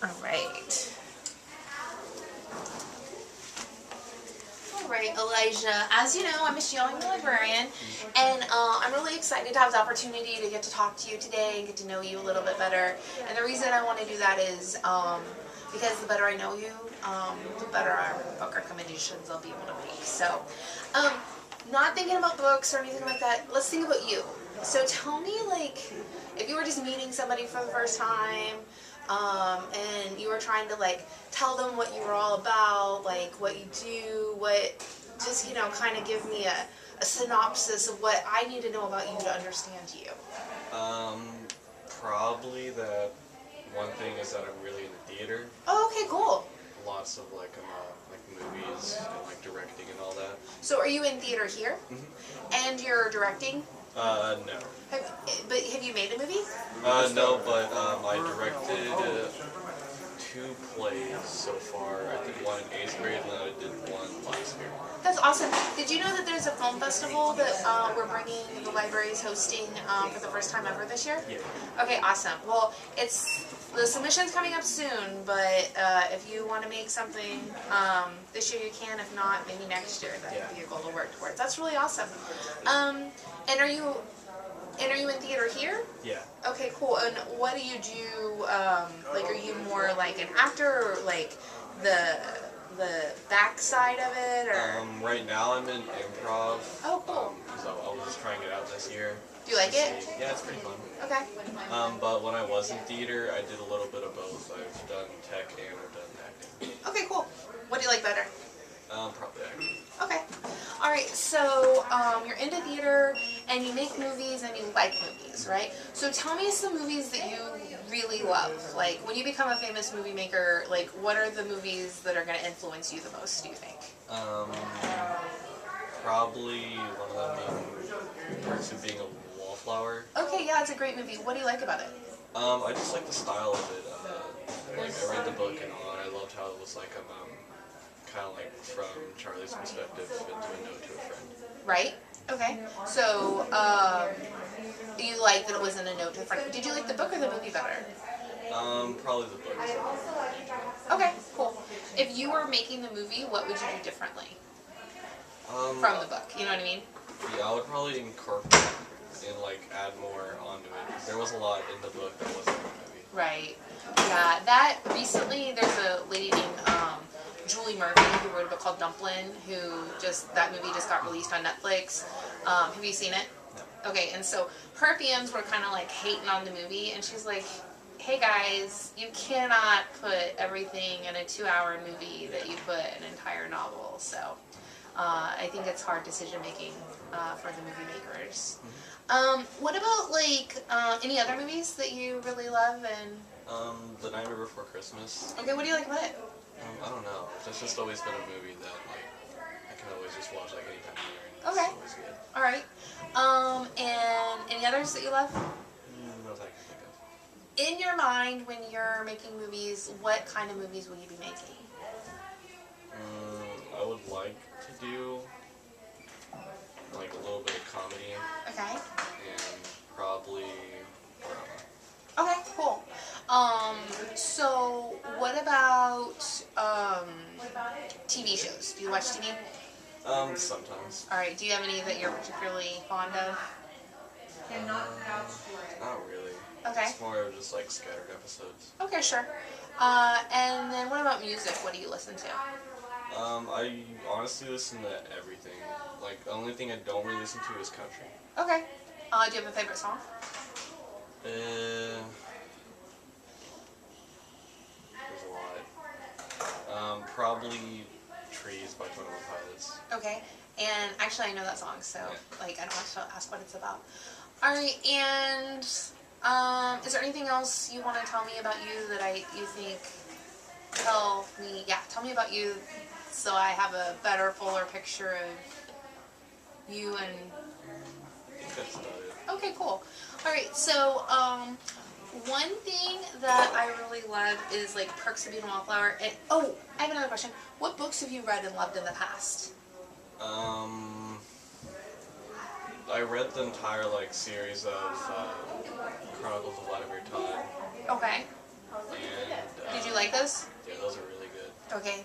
Alright. Alright, Elijah. As you know, I'm a young librarian, and I'm really excited to have the opportunity to get to talk to you today and get to know you a little bit better. And the reason I want to do that is because the better I know you, the better our book recommendations I'll be able to make. So, not thinking about books or anything like that, let's think about you. So tell me, like, if you were just meeting somebody for the first time, and you were trying to, like, tell them what you were all about, like, what you do, just, you know, kind of give me a synopsis of what I need to know about you to understand you. Probably that one thing is that I'm really into theater. Oh, okay, cool. Lots of, like movies and, like, directing and all that. So are you in theater here? Mm-hmm. And you're directing? No. But have you made a movie? No, but I directed 2 plays so far. I did one in 8th grade and then I did one last year. That's awesome. Did you know that there's a film festival that we're bringing, the library is hosting for the first time ever this year? Yeah. Okay, awesome. Well, the submission's coming up soon, but if you want to make something this year you can. If not, maybe next year. That would be a goal to work towards. That's really awesome. And are you in theater here? Yeah. Okay, cool. And what do you do? Like, are you more like an actor, or like the back side of it, or? Right now I'm in improv. Oh, cool. So I was just trying it out this year. Do you like it? Yeah, it's pretty fun. Okay. But when I was in theater, I did a little bit of both. I've done tech and I've done acting. Okay, cool. What do you like better? Probably acting. Okay. Alright, so you're into theater and you make movies and you like movies, right? So tell me some movies that you really love. Like, when you become a famous movie maker, like, what are the movies that are going to influence you the most, do you think? Probably one of them being Perks of Being a Wallflower. Okay, yeah, it's a great movie. What do you like about it? I just like the style of it. Like, I read the book and all, and I loved how it was like kind of like from Charlie's perspective into a note to a friend. Right. Okay. So, you like that it wasn't a note to a friend. Did you like the book or the movie better? Probably the book. Okay, cool. If you were making the movie, what would you do differently from the book? You know what I mean? Yeah, I would probably incorporate and, like, add more onto it. Because there was a lot in the book that wasn't in the movie. Right. Yeah, that recently there's a lady named Julie Murphy who wrote a book called Dumplin', that movie just got released on Netflix. Have you seen it? No. Okay, and so her fans were kind of like hating on the movie, and she's like, hey guys, you cannot put everything in a 2-hour movie that you put an entire novel. So I think it's hard decision making for the movie makers. What about, like, any other movies that you really love? And The Nightmare Before Christmas. okay, what do you like about it? I don't know. It's just always been a movie that, like, I can always just watch, like, anytime of year. And Okay. It's always good. Alright. And any others that you love? No, that I can think of. In your mind, when you're making movies, what kind of movies will you be making? I would like to do, like, a little bit of comedy. Okay. And probably drama. Okay, cool. So what about TV shows? Do you watch TV? Sometimes. Alright, do you have any that you're particularly fond of? Not really. Okay. It's more of just, like, scattered episodes. Okay, sure. And then what about music? What do you listen to? I honestly listen to everything. Like, the only thing I don't really listen to is country. Okay. Do you have a favorite song? There's a lot. Probably Trees by 21 Pilots. Okay. And actually I know that song, so Yeah. like I don't have to ask what it's about. Alright, and is there anything else you want to tell me about you that you think tell me about you so I have a better, fuller picture of you and I think that's about it. okay, cool. Alright, so one thing that I really love is like Perks of Being a Wallflower. And oh, I have another question. What books have you read and loved in the past? I read the entire, like, series of Chronicles of Vladimir Todd. Okay. And Did you like those? Yeah, those are really good. Okay.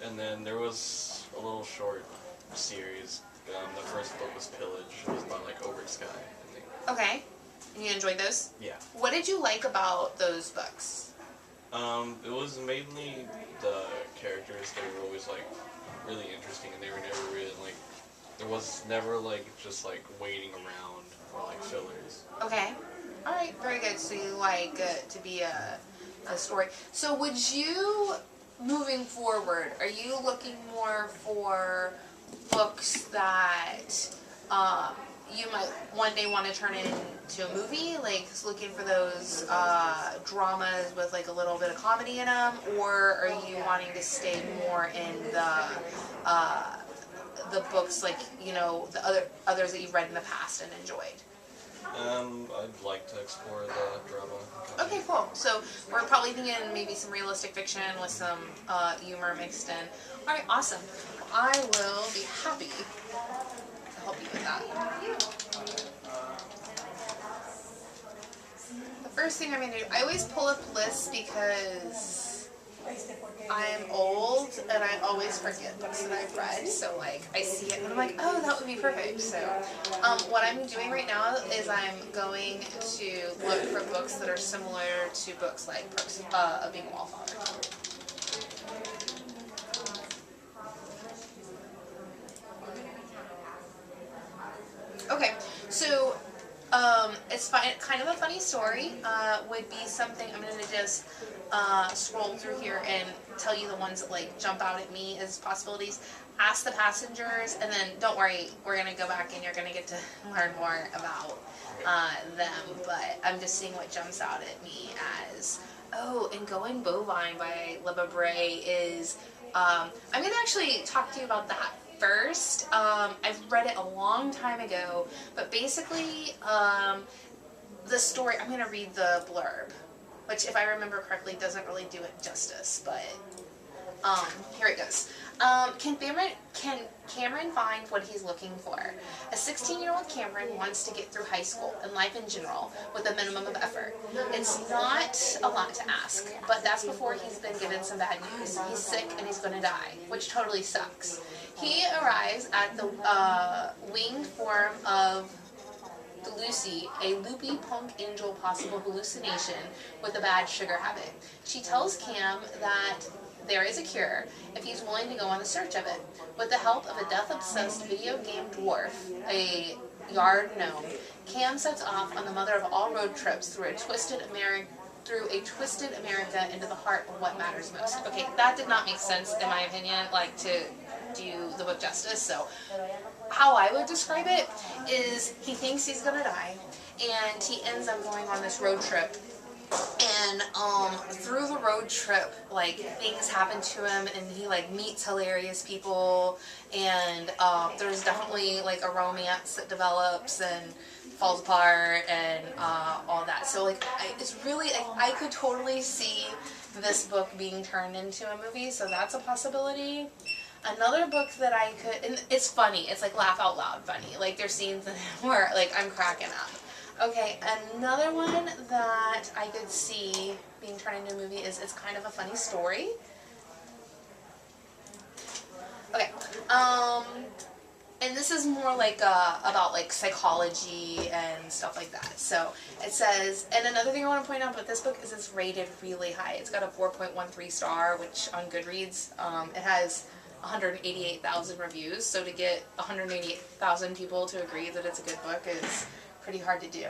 And then there was a little short series. The first book was Pillage. It was by like Obrick Sky, I think. Okay. And you enjoyed those? Yeah. What did you like about those books? It was mainly the characters. They were always like really interesting, and they were never really like. There was never like just like waiting around for like fillers. Okay. All right. Very good. So you like it to be a story. So would you, moving forward, are you looking more for books that you might one day want to turn into a movie, like looking for those dramas with like a little bit of comedy in them, or are you wanting to stay more in the books, like, you know, the others that you've read in the past and enjoyed? I'd like to explore the drama. Okay, cool. So we're probably thinking maybe some realistic fiction with some humor mixed in. All right, awesome. I will be happy to help you with that. The first thing I'm going to do, I always pull up lists because I'm old and I always forget books that I've read. So like I see it and I'm like, oh, that would be perfect. So what I'm doing right now is I'm going to look for books that are similar to books like Perks of Being a Wallflower. Okay, so it's kind of a funny story. Would be something, I'm going to just scroll through here and tell you the ones that like jump out at me as possibilities. Ask the passengers, and then don't worry, we're going to go back and you're going to get to learn more about them. But I'm just seeing what jumps out at me as, oh, and Going Bovine by Libba Bray is, I'm going to actually talk to you about that first. I've read it a long time ago, but basically the story, I'm going to read the blurb, which if I remember correctly doesn't really do it justice, but here it goes. Can Cameron find what he's looking for? A 16-year-old Cameron wants to get through high school and life in general with a minimum of effort. It's not a lot to ask, but that's before he's been given some bad news. He's sick and he's going to die, which totally sucks. He arrives at the winged form of Lucy, a loopy punk angel possible hallucination with a bad sugar habit. She tells Cam that there is a cure if he's willing to go on the search of it. With the help of a death-obsessed video game dwarf, a yard gnome, Cam sets off on the mother of all road trips through a twisted America into the heart of what matters most. Okay, that did not make sense in my opinion, like to do the book justice. So how I would describe it is he thinks he's gonna die and he ends up going on this road trip, and through the road trip, like, things happen to him and he like meets hilarious people, and there's definitely like a romance that develops and falls apart and all that. So like it's really, I could totally see this book being turned into a movie, so that's a possibility. Another book that I could, and it's funny, it's like laugh out loud funny, like there's scenes in it where like I'm cracking up. Okay, another one that I could see being turned into a movie is, it's kind of a funny story. Okay, and this is more like about like psychology and stuff like that. So it says, and another thing I want to point out about this book is it's rated really high. It's got a 4.13 star, which on Goodreads, it has 188,000 reviews. So to get 188,000 people to agree that it's a good book is pretty hard to do.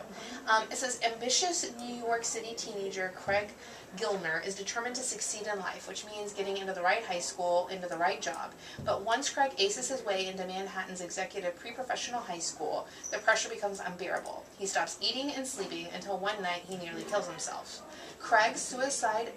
It says, ambitious New York City teenager Craig Gilner is determined to succeed in life, which means getting into the right high school, into the right job. But once Craig aces his way into Manhattan's executive pre-professional high school, the pressure becomes unbearable. He stops eating and sleeping until one night he nearly kills himself. Craig's suicidal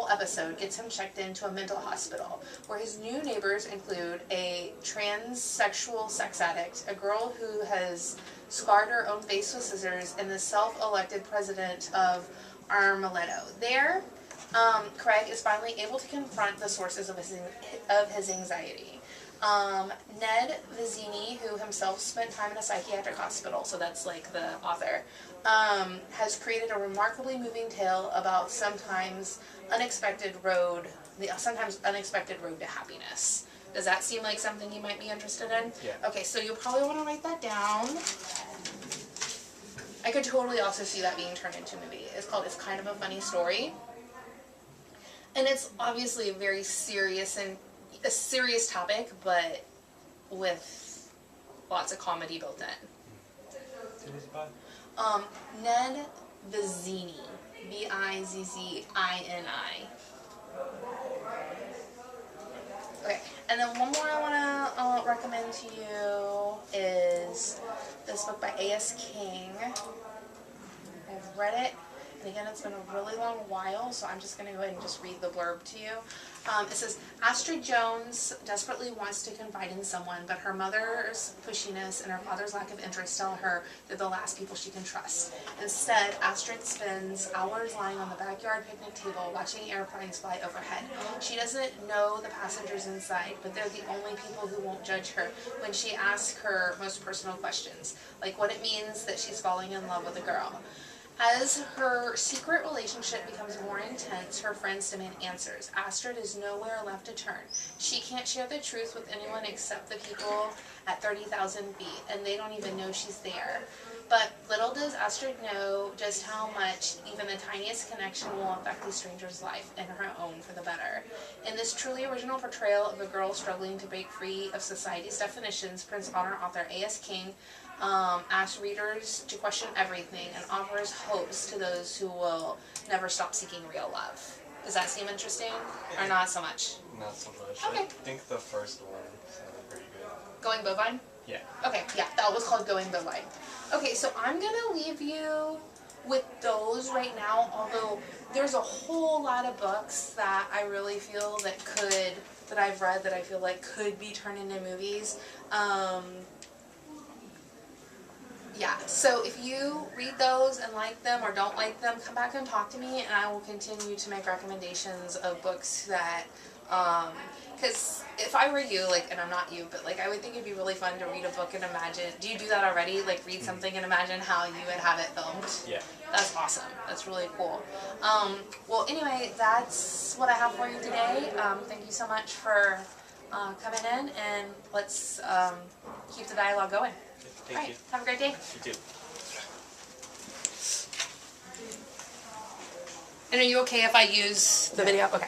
episode gets him checked into a mental hospital, where his new neighbors include a transsexual sex addict, a girl who has scarred her own face with scissors, and the self-elected president of Armaletto. There, Craig is finally able to confront the sources of his anxiety. Ned Vizzini, who himself spent time in a psychiatric hospital, so that's like the author, has created a remarkably moving tale about sometimes unexpected road to happiness. Does that seem like something you might be interested in? Yeah. Okay, so you'll probably want to write that down. I could totally also see that being turned into a movie. It's called It's Kind of a Funny Story. And it's obviously a very serious topic, but with lots of comedy built in. Who was it by? Ned Vizzini. Vizzini. Okay, and then one more I want to recommend to you is this book by A.S. King. I've read it, and again, it's been a really long while, so I'm just going to go ahead and just read the blurb to you. It says, Astrid Jones desperately wants to confide in someone, but her mother's pushiness and her father's lack of interest tell her they're the last people she can trust. Instead, Astrid spends hours lying on the backyard picnic table watching airplanes fly overhead. She doesn't know the passengers inside, but they're the only people who won't judge her when she asks her most personal questions, like what it means that she's falling in love with a girl. As her secret relationship becomes more intense, her friends demand answers. Astrid is nowhere left to turn. She can't share the truth with anyone except the people at 30,000 feet, and they don't even know she's there. But little does Astrid know just how much even the tiniest connection will affect a stranger's life and her own for the better. In this truly original portrayal of a girl struggling to break free of society's definitions, Prince Honor author A.S. King asks readers to question everything and offers hopes to those who will never stop seeking real love. Does that seem interesting? Or not so much? Not so much. Okay. I think the first one sounded pretty good. Going Bovine? Yeah. Okay, yeah, that was called Going Bovine. Okay, so I'm going to leave you with those right now, although there's a whole lot of books that I really feel that I've read that I feel like could be turned into movies. Yeah, so if you read those and like them or don't like them, come back and talk to me, and I will continue to make recommendations of books that, because if I were you, like, and I'm not you, but like, I would think it'd be really fun to read a book and imagine, do you do that already? Like, read something and imagine how you would have it filmed? Yeah. That's awesome. That's really cool. Well, anyway, that's what I have for you today. Thank you so much for coming in, and let's keep the dialogue going. Thank you. Have a great day. You too. And are you okay if I use the video? Okay.